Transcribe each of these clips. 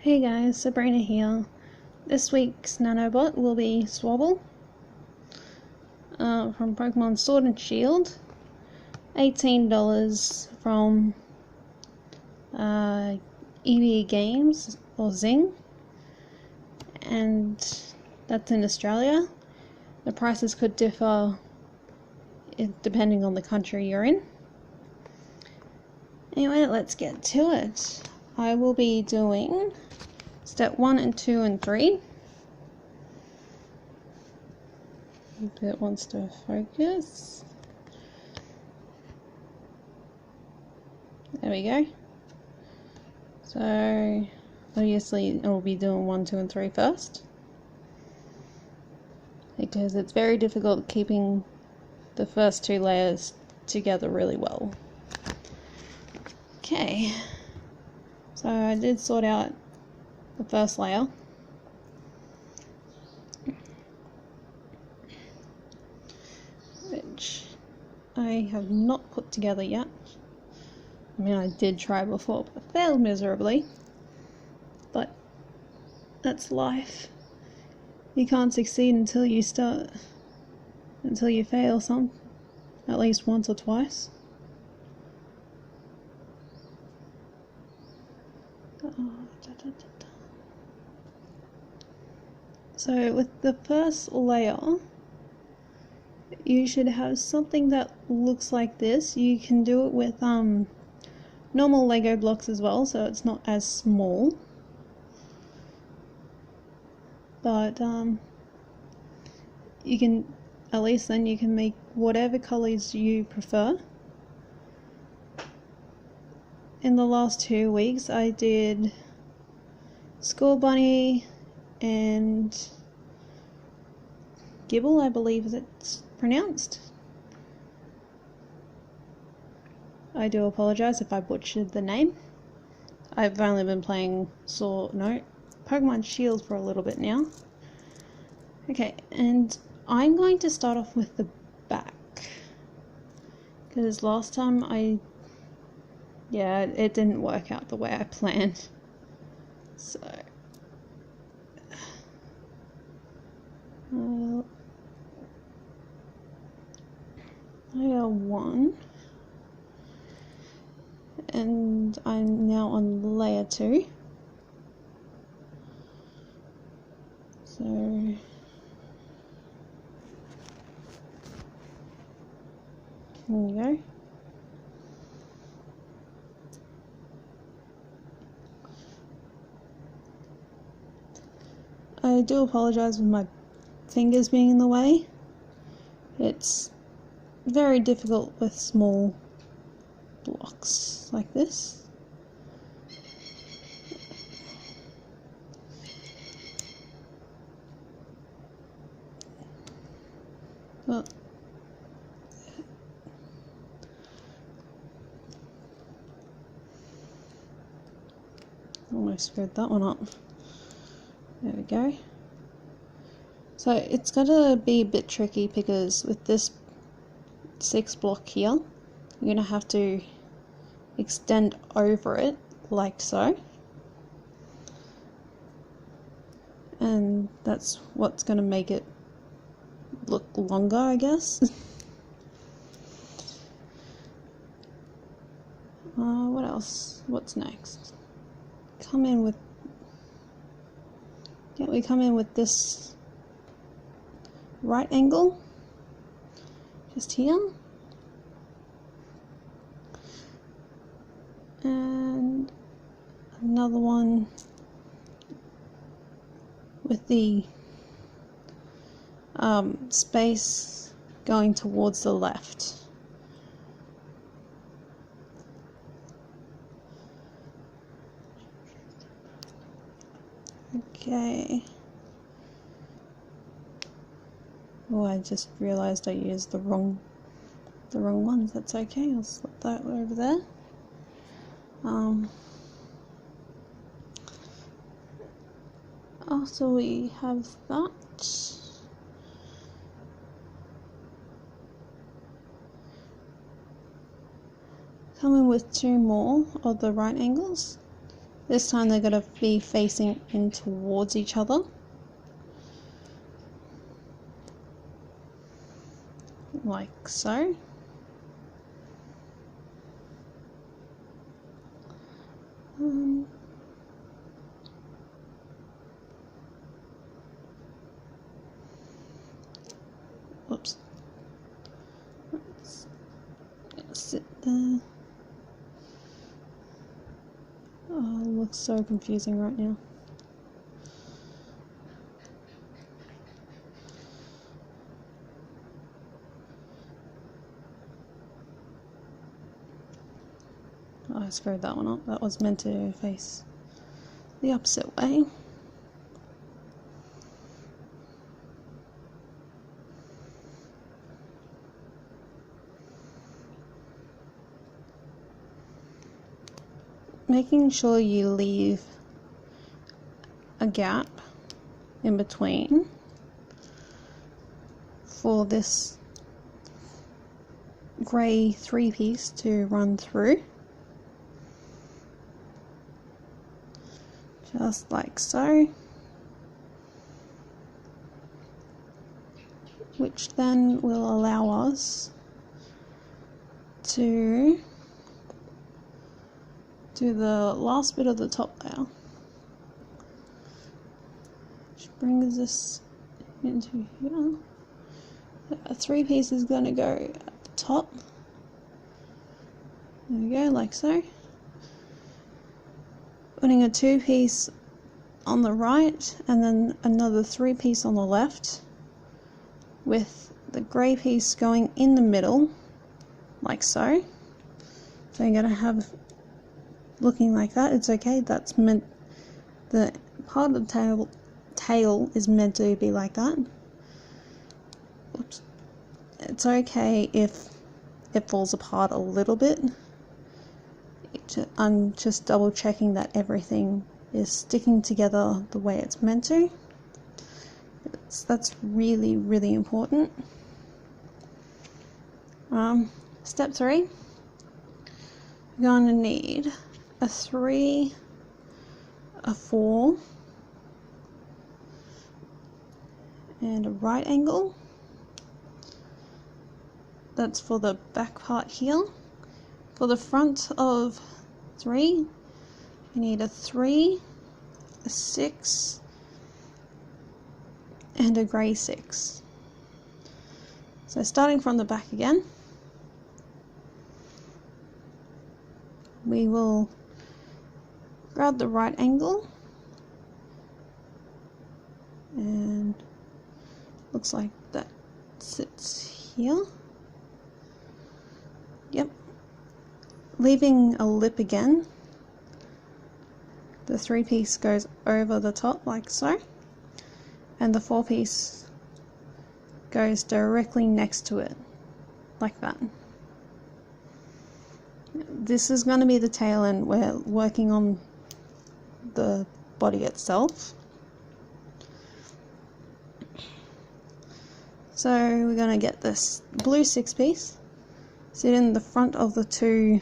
Hey guys, Sabrina here. This week's nanobot will be Sobble from Pokemon Sword and Shield. $18 from EB Games or Zing, and that's in Australia. The prices could differ depending on the country you're in. Anyway, let's get to it. I will be doing step 1 and 2 and 3. If it wants to focus. There we go. So obviously I'll be doing 1, 2 and 3 first, because it's very difficult keeping the first 2 layers together really well. Okay, so I did sort out the first layer. Which I have not put together yet. I mean, I did try before, but failed miserably. But that's life. You can't succeed until you start, until you fail at least once or twice. So with the first layer, you should have something that looks like this. You can do it with normal Lego blocks as well, so it's not as small. But you can, at least then you can make whatever colors you prefer. In the last 2 weeks I did School Bunny and Gibble, I believe it's pronounced. I do apologize if I butchered the name. I've only been playing Pokemon Shield for a little bit now. Okay, and I'm going to start off with the back, because last time it didn't work out the way I planned. So layer 1, and I'm now on layer 2. So there we go. I do apologize with my fingers being in the way. It's very difficult with small blocks like this. Well, almost screwed that one up. There we go. So it's gonna be a bit tricky, because with this 6 block here, you're gonna have to extend over it like so, and that's what's gonna make it look longer, I guess. What else? What's next? We come in with this right angle just here, and another one with the space going towards the left. Okay. Oh, I just realized I used the wrong ones. That's okay, I'll slip that over there. After we have that, come in with 2 more of the right angles. This time they're going to be facing in towards each other. Like so. Whoops. Let's sit there. Oh, it looks so confusing right now. Oh, I screwed that one up. That was meant to face the opposite way. Making sure you leave a gap in between for this grey 3-piece to run through, just like so, which then will allow us to do the last bit of the top layer, which brings us into here. A 3-piece is going to go at the top. There we go, like so. Putting a 2-piece on the right and then another 3-piece on the left, with the grey piece going in the middle, like so. So you're going to have looking like that. It's okay, that's meant, the part of the tail is meant to be like that. Oops. It's okay if it falls apart a little bit. I'm just double checking that everything is sticking together the way it's meant to. That's really, really important. Step 3, we're going to need a 3, a 4, and a right angle. That's for the back part here. For the front of 3, you need a 3, a 6, and a grey 6. So starting from the back again, we will grab the right angle, and looks like that sits here. Yep. Leaving a lip again, the 3-piece goes over the top like so, and the 4-piece goes directly next to it like that. This is going to be the tail end. We're working on the body itself. So we're going to get this blue 6-piece, sit in the front of the 2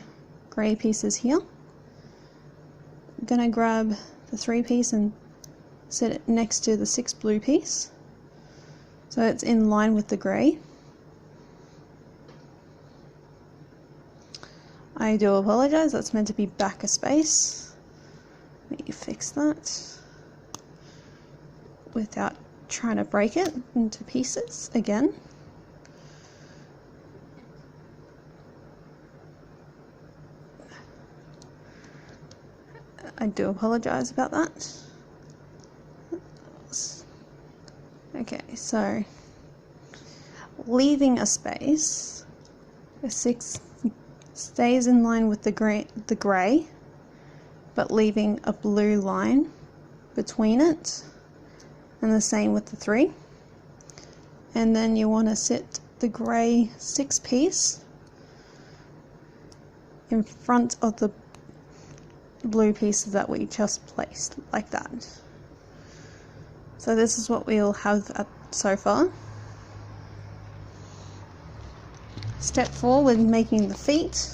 grey pieces here. I'm going to grab the 3-piece and set it next to the 6 blue piece, so it's in line with the grey. I do apologise, that's meant to be back a space. Let me fix that without trying to break it into pieces again. I do apologise about that. Okay, so leaving a space, a 6 stays in line with the grey, but leaving a blue line between it, and the same with the 3. And then you want to sit the grey 6-piece in front of the blue pieces that we just placed, like that. So this is what we'll have so far. Step 4 with making the feet.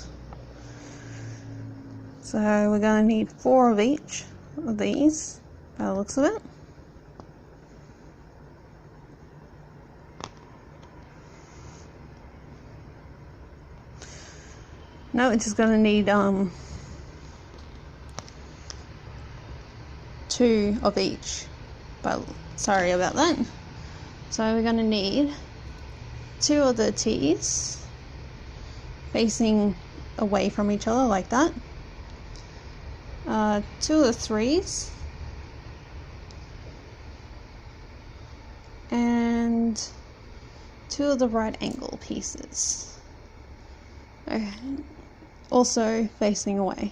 So we're going to need 4 of each of these by the looks of it. No, we're just going to need 2 of each, but sorry about that. So we're going to need 2 of the T's facing away from each other like that, 2 of the 3's, and 2 of the right angle pieces, okay, also facing away.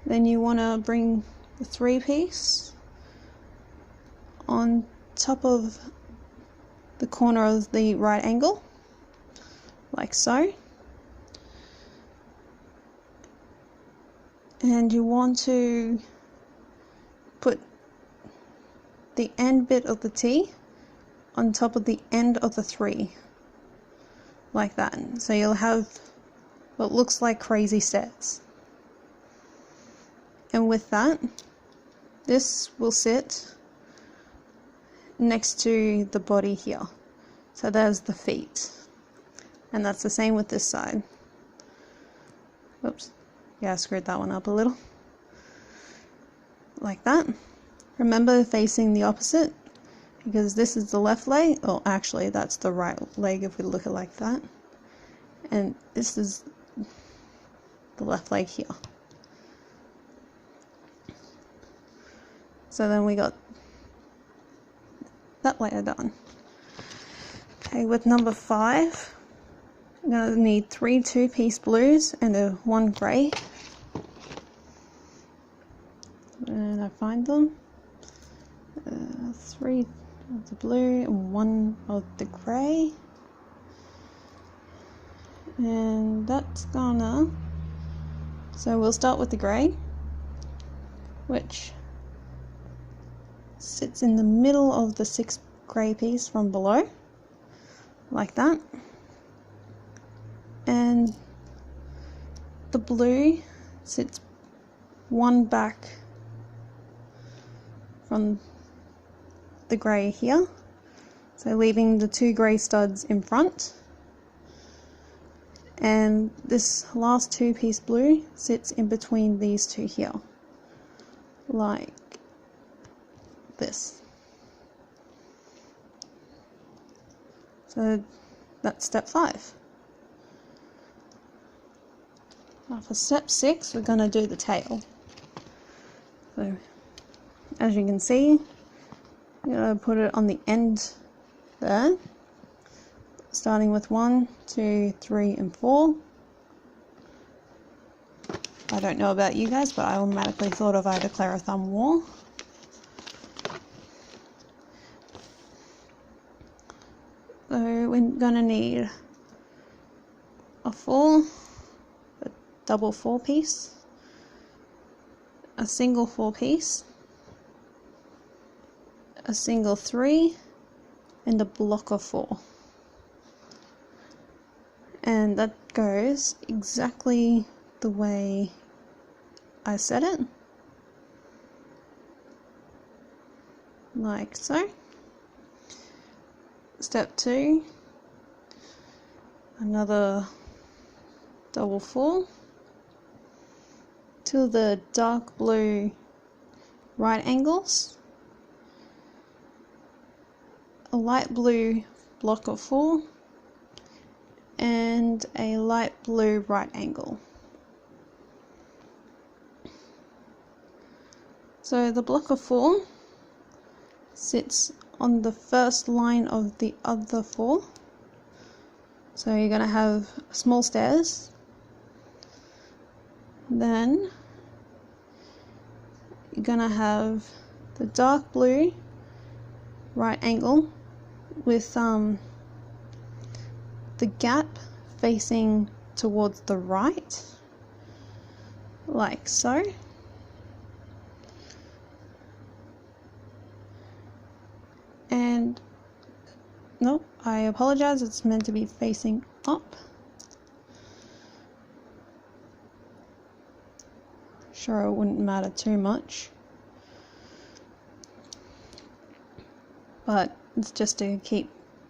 Then you want to bring the 3 piece on top of the corner of the right angle, like so. And you want to put the end bit of the T on top of the end of the 3, like that. So you'll have what looks like crazy stairs. And with that, this will sit next to the body here. So there's the feet. And that's the same with this side. Oops. Yeah, I screwed that one up a little. Like that. Remember facing the opposite, because this is the left leg. Oh, actually, that's the right leg if we look at it like that. And this is the left leg here. So then we got that layer done. Okay, with number 5, I'm going to need 3 2-piece blues and 1 grey. And I find them. 3 of the blue and 1 of the grey. And that's gonna... So we'll start with the grey, which sits in the middle of the 6th grey piece from below, like that. And the blue sits 1 back from the grey here, so leaving the 2 grey studs in front. And this last 2-piece blue sits in between these 2 here, like this. So that's step 5. Now for step 6, we're going to do the tail. So as you can see, I'm going to put it on the end there, starting with 1, 2, 3, and 4. I don't know about you guys, but I automatically thought of I declare a thumb war. So we're going to need a double 4-piece, a single 4-piece, a single 3, and a block of 4. And that goes exactly the way I said it, like so. Step 2, another double 4, 2 of the dark blue right angles, a light blue block of 4, and a light blue right angle. So the block of 4 sits on the first line of the other 4. So you're going to have small stairs. Then you're going to have the dark blue right angle with the gap facing towards the right, like so. And no, I apologize, it's meant to be facing up. sure it wouldn't matter too much. But it's just to keep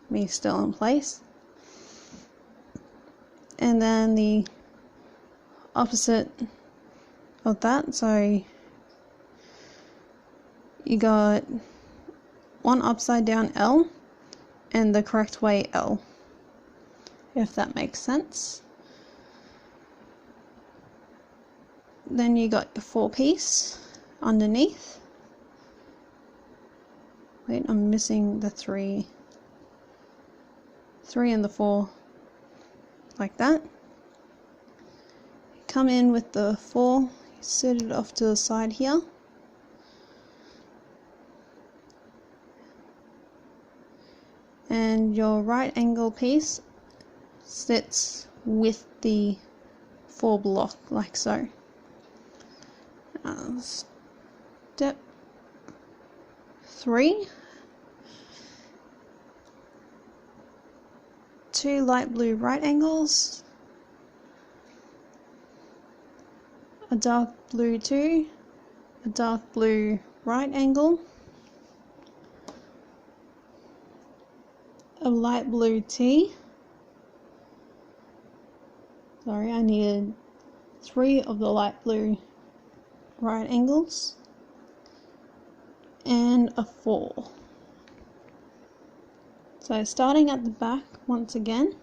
me still in place. And then the opposite of that, so you got one upside down L and the correct way L, if that makes sense. Then you got your 4-piece underneath. Wait, I'm missing the 3 and the 4, like that. Come in with the 4, set it off to the side here. And your right angle piece sits with the 4 block, like so. Step 3. 2 light blue right angles, a dark blue 2, a dark blue right angle, a light blue T. Sorry, I needed 3 of the light blue right angles, and a 4. So starting at the back once again,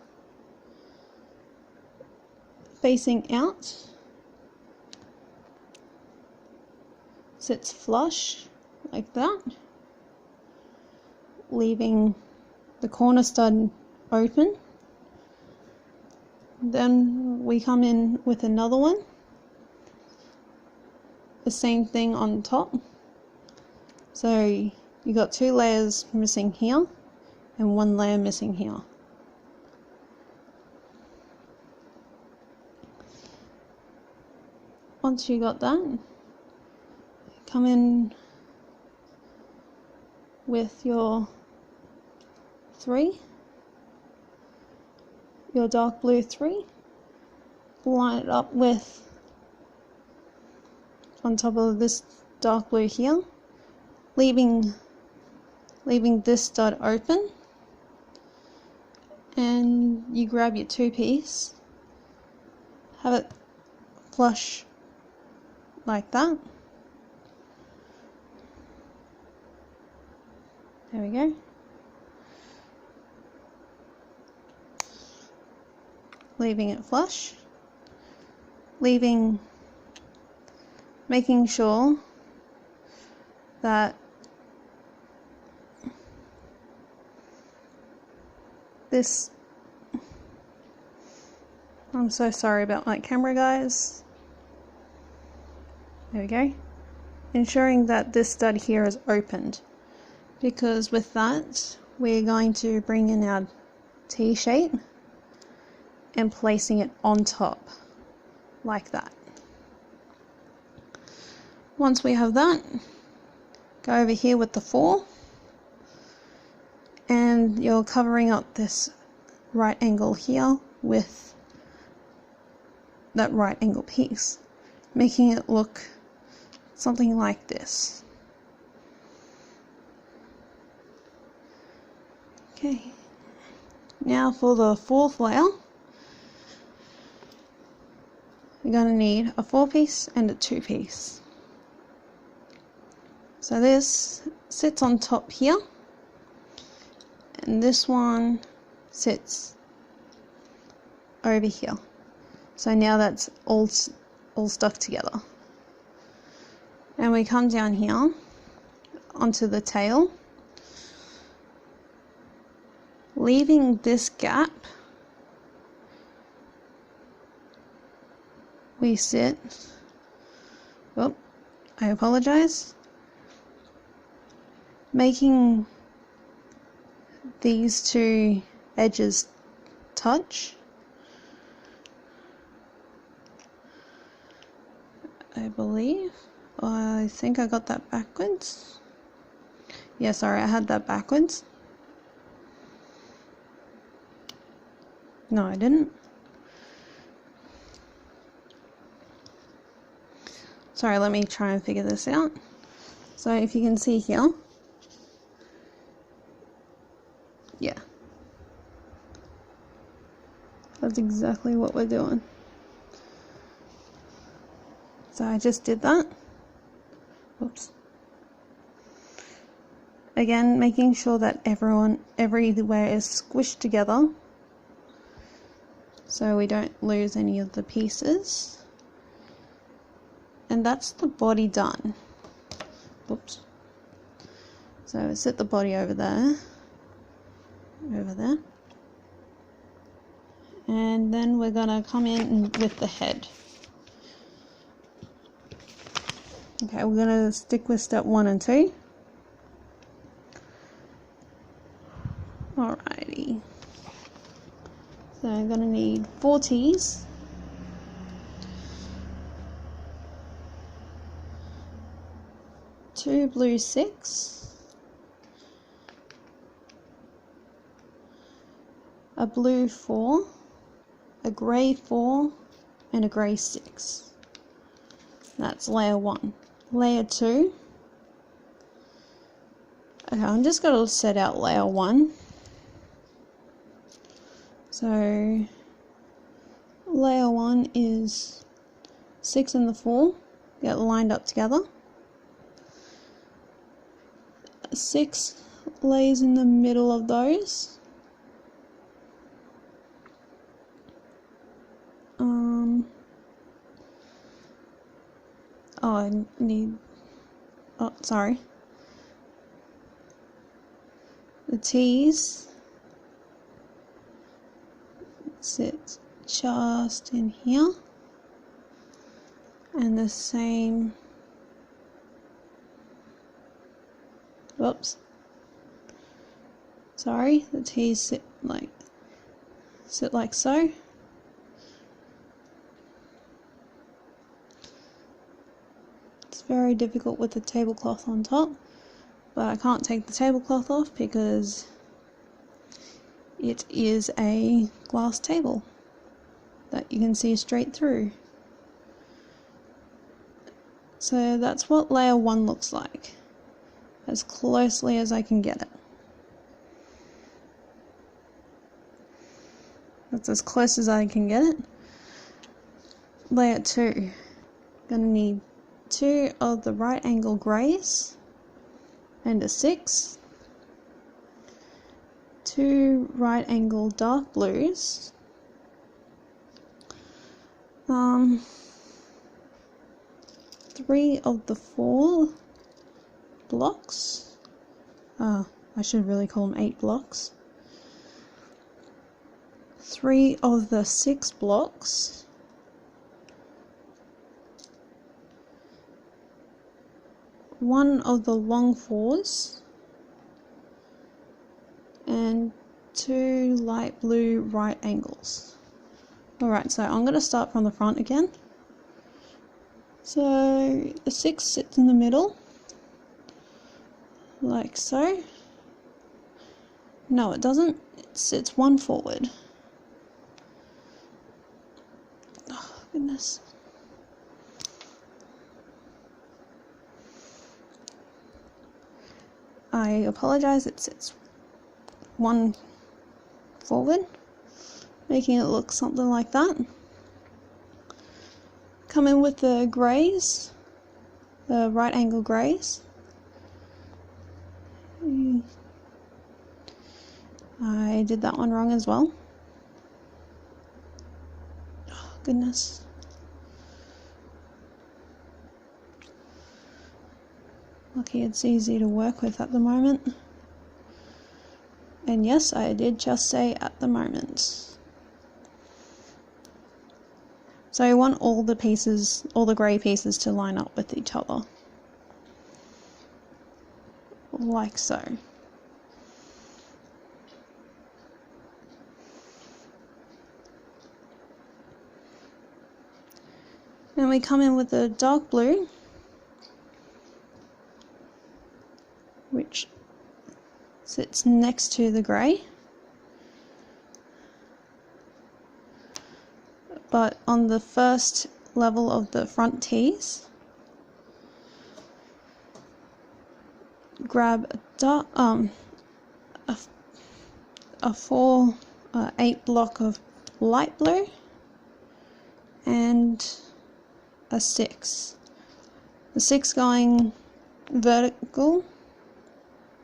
facing out, sits flush like that, leaving the corner stud open. Then we come in with another one, the same thing on top. So you got 2 layers missing here and 1 layer missing here. Once you got that, come in with your 3, your dark blue 3, line it up with on top of this dark blue here, leaving this stud open, and you grab your 2-piece, have it flush like that. There we go. Leaving it flush, making sure that this, I'm so sorry about my camera, guys. There we go. Ensuring that this stud here is opened, because with that we're going to bring in our T shape and placing it on top like that. Once we have that, go over here with the 4, and you're covering up this right angle here with that right angle piece, making it look something like this. Okay, now for the 4th layer, you're going to need a 4-piece and a 2-piece. So this sits on top here, and this one sits over here. So now that's all stuck together. And we come down here onto the tail, leaving this gap. We sit, oh, I apologize, making these 2 edges touch. I believe, I think I got that backwards. Yeah, sorry, I had that backwards. No, I didn't. sorry, let me try and figure this out. So if you can see here, yeah, that's exactly what we're doing. So I just did that. Whoops. Again, making sure that everywhere is squished together so we don't lose any of the pieces. And that's the body done. Whoops. So set the body over there. And then we're gonna come in with the head. Okay, we're gonna stick with step 1 and 2. Alrighty. So I'm gonna need 4 teas. Two blue 6, a blue 4, a grey 4, and a grey 6. That's layer 1. Layer 2. Okay, I'm just going to set out layer 1. So layer 1 is 6 and the 4 get lined up together. 6 lays in the middle of those. Sorry. The T's sit just in here, and the same. Whoops. Sorry, the T's sit like so. It's very difficult with the tablecloth on top, but I can't take the tablecloth off because it is a glass table that you can see straight through. So that's what layer 1 looks like, as closely as I can get it. That's as close as I can get it. Layer 2, gonna need 2 of the right angle greys and a 6, 2 right angle dark blues, 3 of the 4 blocks. I should really call them 8 blocks. 3 of the 6 blocks. 1 of the long 4s. And 2 light blue right angles. Alright, so I'm going to start from the front again. So the 6 sits in the middle, like so. No, it doesn't. It sits 1 forward. Oh, goodness. I apologize, it sits 1 forward, making it look something like that. Come in with the greys, the right angle greys. I did that one wrong as well. Oh, goodness. Lucky it's easy to work with at the moment. And yes, I did just say at the moment. So I want all the pieces, all the grey pieces to line up with each other. Like so. Then we come in with the dark blue, which sits next to the grey, but on the first level of the front tees. grab a dark, a 8 block of light blue and a 6. The 6 going vertical,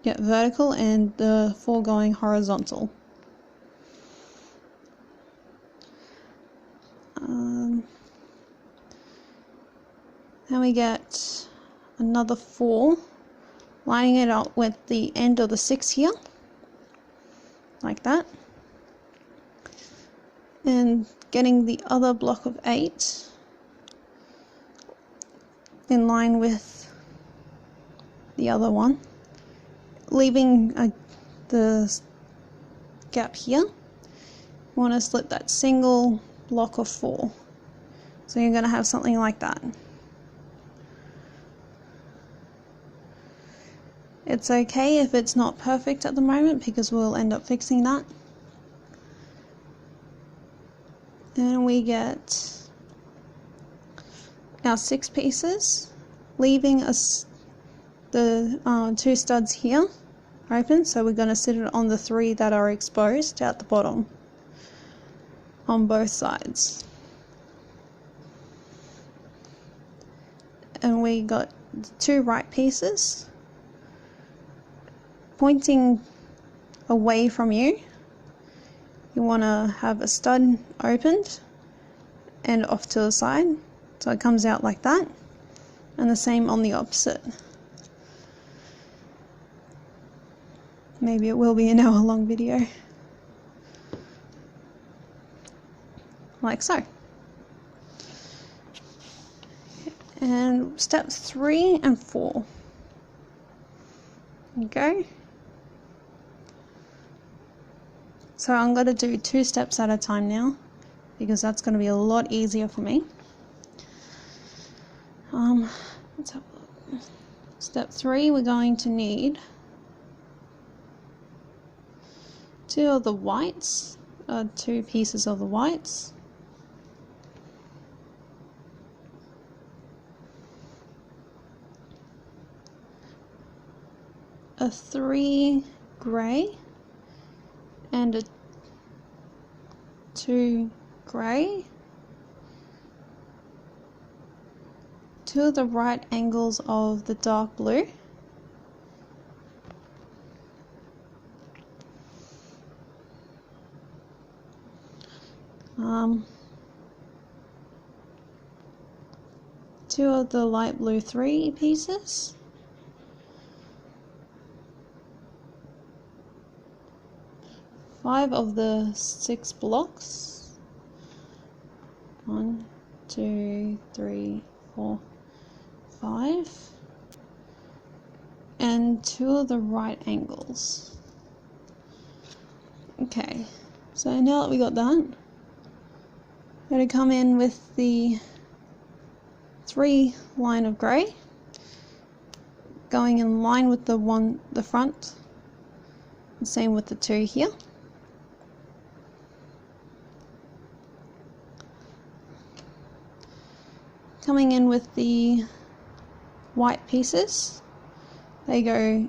and the 4 going horizontal. Then we get another 4, lining it up with the end of the 6 here, like that, and getting the other block of 8 in line with the other one, leaving the gap here. You want to slip that single block of 4, so you're going to have something like that. It's okay if it's not perfect at the moment, because we'll end up fixing that. And we get our 6 pieces, leaving us the 2 studs here open, so we're going to sit it on the 3 that are exposed at the bottom on both sides. And we got the 2 right pieces pointing away from you. You want to have a stud opened and off to the side, so it comes out like that, and the same on the opposite. Maybe it will be an hour-long video, like so. And step 3 and 4. Okay. So I'm going to do 2 steps at a time now, because that's going to be a lot easier for me. Let's have a look. Step 3, we're going to need 2 of the whites, 2 pieces of the whites, a 3 grey, and a 2 grey, 2 of the right angles of the dark blue, two of the light blue 3 pieces, five of the 6 blocks, 1, 2, 3, 4, 5, and 2 of the right angles. Okay, so now that we got that, I'm going to come in with the 3 line of grey, going in line with the front, and same with the 2 here. Coming in with the white pieces, they go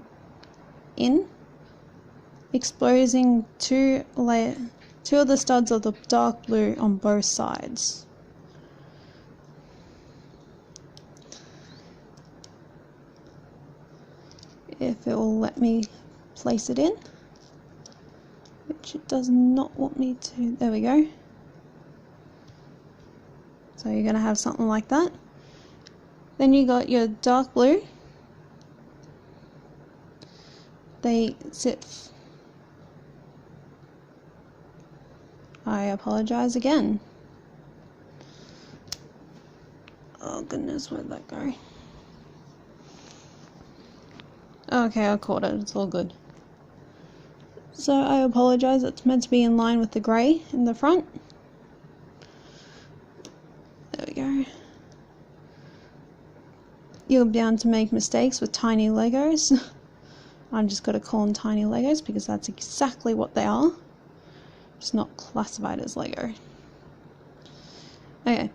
in, exposing 2 of the studs of the dark blue on both sides. If it will let me place it in, which it does not want me to. There we go. So you're going to have something like that. Then you got your dark blue. They sit. I apologize again. Oh goodness, where'd that go? Okay, I caught it. It's all good. So I apologize. It's meant to be in line with the grey in the front. There we go. You're bound to make mistakes with tiny Legos. I'm just going to call them tiny Legos because that's exactly what they are. It's not classified as Lego. Okay.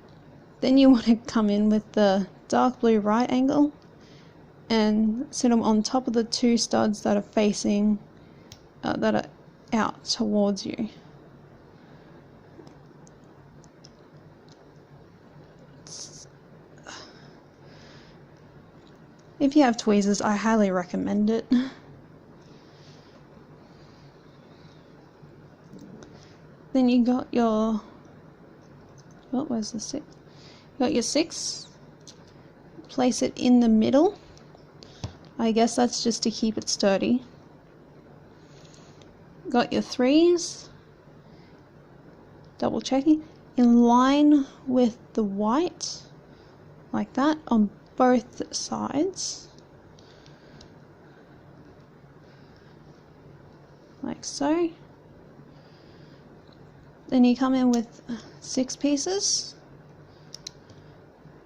Then you want to come in with the dark blue right angle and sit them on top of the two studs that are facing, that are out towards you. If you have tweezers, I highly recommend it. Then you got your, oh, where's the 6? You got your 6. Place it in the middle. I guess that's just to keep it sturdy. Got your 3s. Double checking. In line with the white, like that, on both sides. Like so. Then you come in with 6 pieces.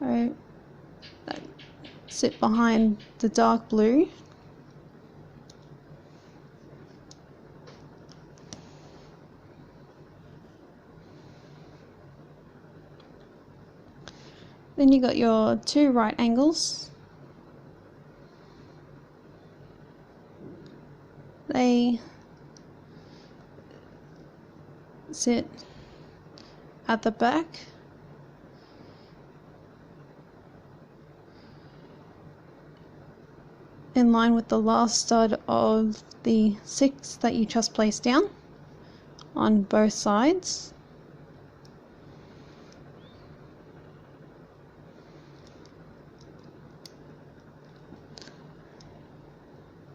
That sit behind the dark blue. Then you got your 2 right angles. They sit at the back. In line with the last stud of the 6 that you just placed down on both sides.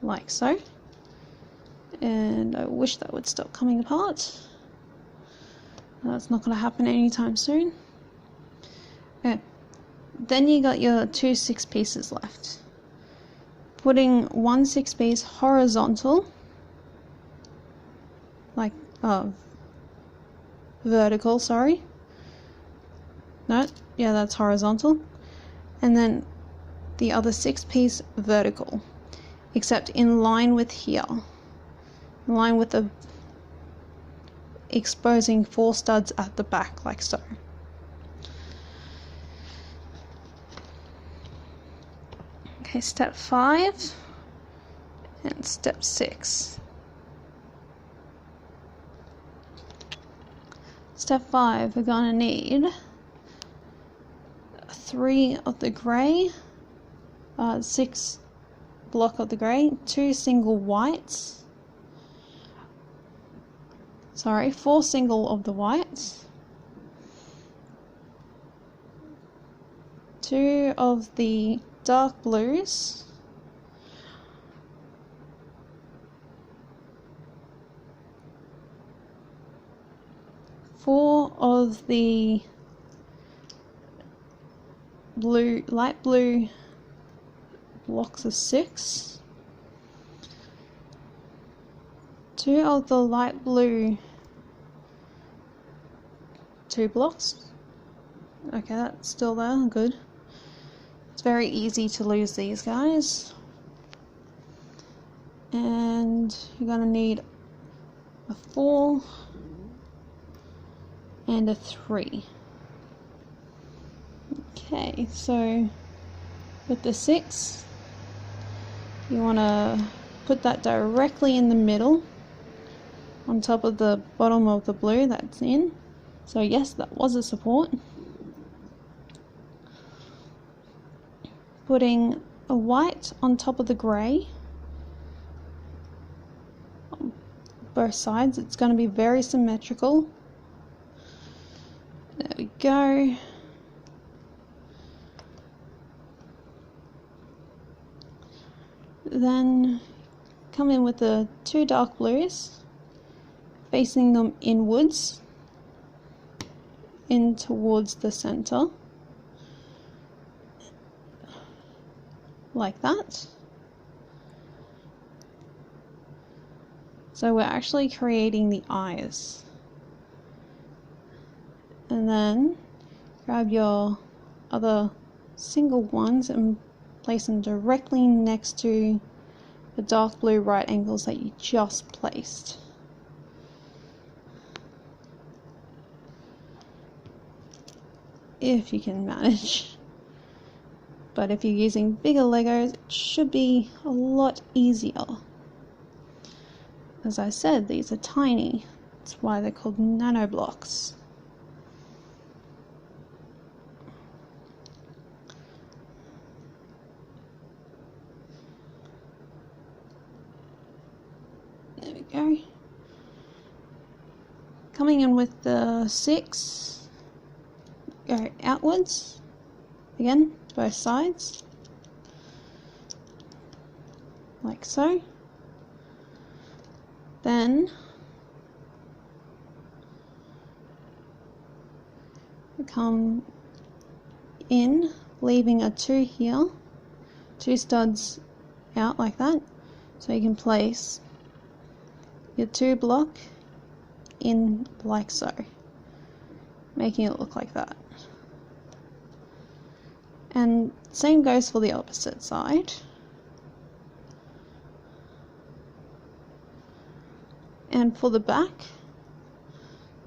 Like so. And I wish that would stop coming apart. That's not going to happen anytime soon. Okay. Then you got your 2 6 pieces left. Putting 1 6 piece horizontal, like, vertical, sorry. No, yeah, that's horizontal. And then the other 6 piece vertical, except in line with here. In line with the exposing 4 studs at the back, like so. Okay, step 5 and step 6. Step 5, we're gonna need 3 of the grey, 6 block of the grey, 2 single whites, sorry, 4 single of the whites, 2 of the dark blues, four of the blue, light blue blocks of 6, 2 of the light blue 2 blocks. Okay, that's still there, good. It's very easy to lose these guys. And you're gonna need a 4 and a 3. Okay, so with the 6, you wanna put that directly in the middle on top of the bottom of the blue that's in. So yes, that was a support. Putting a white on top of the grey on both sides. It's going to be very symmetrical. There we go. Then come in with the 2 dark blues, facing them inwards, in towards the center. Like that. So we're actually creating the eyes. And then grab your other single ones and place them directly next to the dark blue right angles that you just placed. If you can manage. but if you're using bigger Legos, it should be a lot easier. As I said, these are tiny. That's why they're called nano blocks. There we go. Coming in with the 6, go outwards, again, both sides, like so. Then come in, leaving a 2 here, 2 studs out like that, so you can place your 2 block in like so, making it look like that. And same goes for the opposite side. And for the back,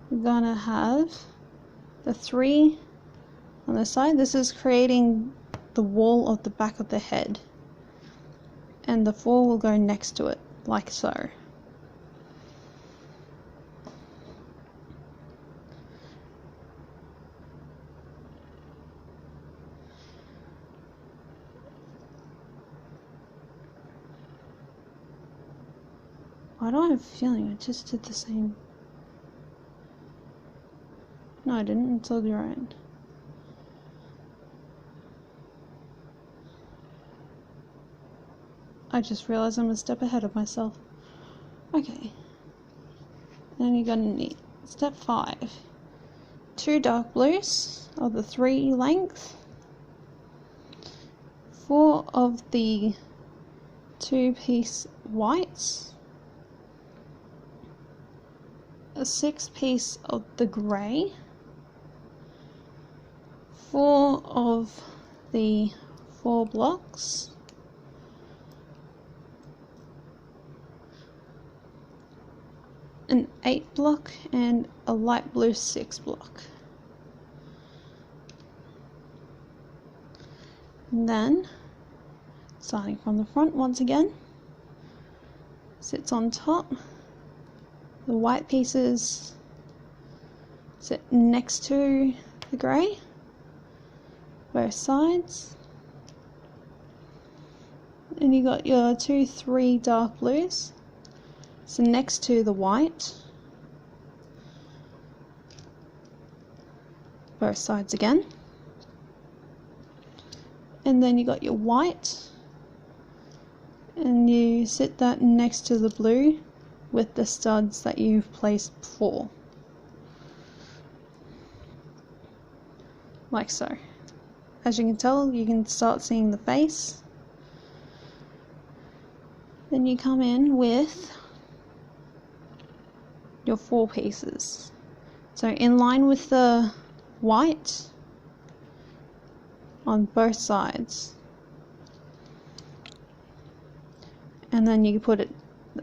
we're gonna have the 3 on the side. This is creating the wall of the back of the head, and the 4 will go next to it, like so. Why do I have a feeling I just did the same? No, I didn't. It's all right. I just realized I'm a step ahead of myself. Okay. Then you're gonna need step 5. 2 dark blues of the 3 length. 4 of the 2-piece whites. A 6-piece of the grey, 4 of the 4 blocks, an 8 block, and a light blue 6 block. And then, starting from the front once again, sits on top. The white pieces sit next to the grey, both sides. And you got your 2, 3 dark blues, so next to the white, both sides again. And then you got your white, and you sit that next to the blue with the studs that you've placed before, like so. As you can tell, you can start seeing the face. Then you come in with your 4 pieces, so in line with the white on both sides, and then you put it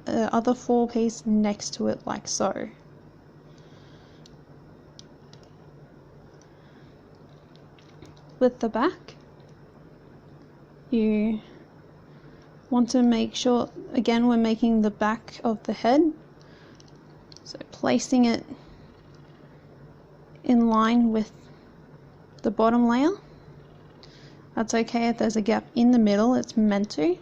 the other 4 piece next to it like so. With the back, you want to make sure, again, we're making the back of the head, so placing it in line with the bottom layer. That's okay if there's a gap in the middle, it's meant to.